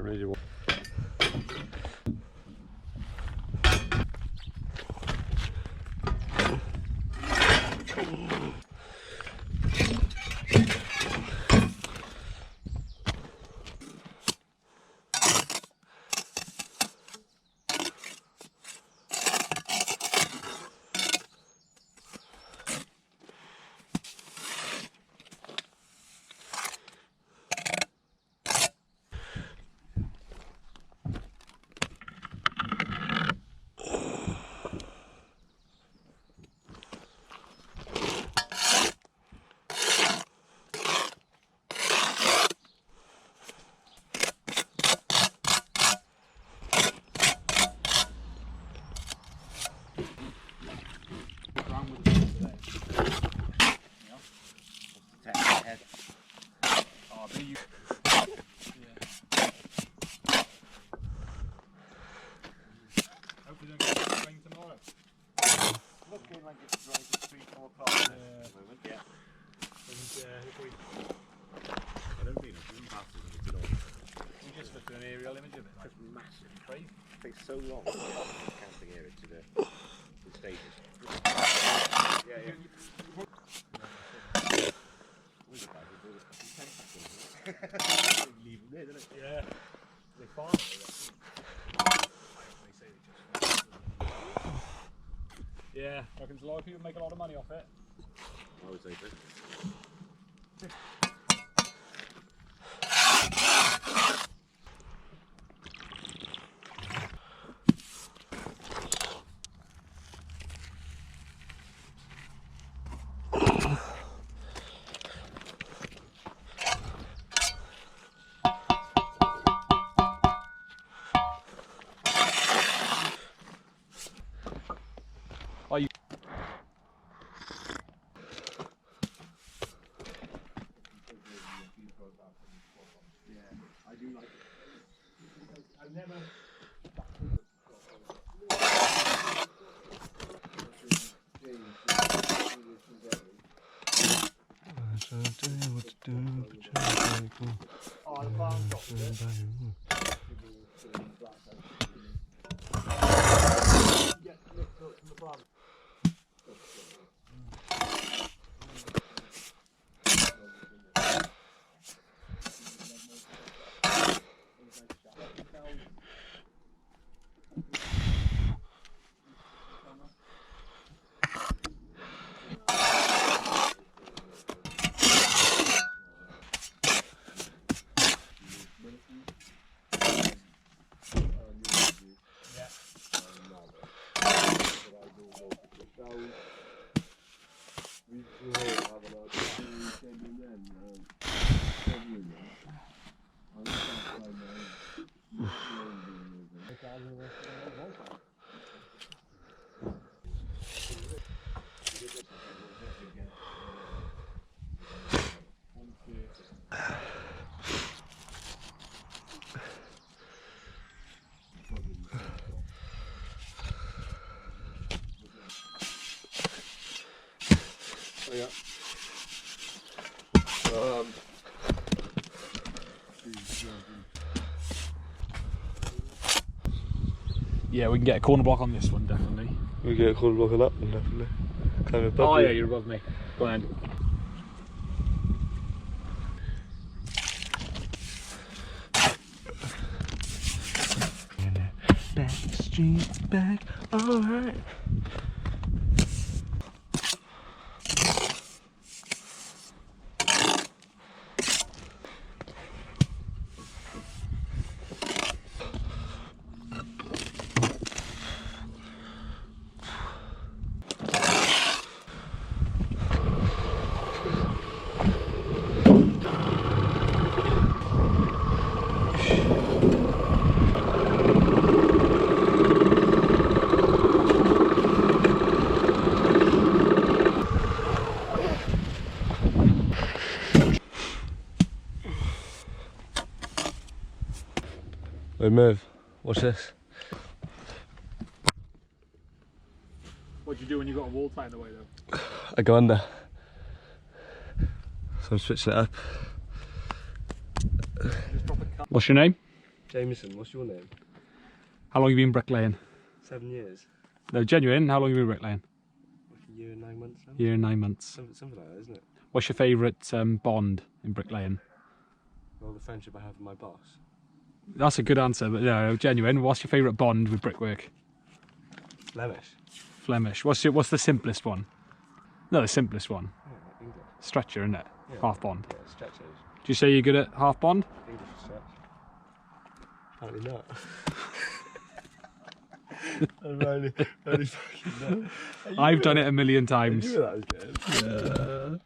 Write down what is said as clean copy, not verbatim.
really want. Looking like it's dry at 3-4 o'clock at the moment, yeah. I don't think it's even past it at all. We just looked at an aerial image of it. It's massive. Right? It takes so long to get from the camping area to the stages. Yeah, yeah. Where's the bag? There's a tent back in there. Leave them there, don't they? Yeah. They farm. They say they just. Yeah, I reckon a lot of people make a lot of money off it. I would say so. Are you? I do like it. I've never. Oh, the farm got get licked up from the farm. Yeah, we can get a corner block on this one, definitely. We get a corner block on that one, definitely. Kind of above Oh, you. yeah, you're above me. Go on then. Back street, back, alright. We move. Watch this. What do you do when you've got a wall tie in the way, though? I go under. So I'm switching it up. What's your name? Jameson, what's your name? How long have you been bricklaying? 7 years. No, genuine. How long have you been bricklaying? Like a year and 9 months now? Year and 9 months. Something like that, isn't it? What's your favourite bond in bricklaying? Well, the friendship I have with my boss. That's a good answer, but no, genuine. What's your favourite bond with brickwork? Flemish. Flemish. What's the simplest one? No, the simplest one. Yeah, English. Stretcher, isn't it? Yeah. Half bond. Yeah, stretchers. Do you say you're good at half bond? English stretch. Apparently not. I'm really fucking not. I've done it a million times. I knew that was good. Yeah.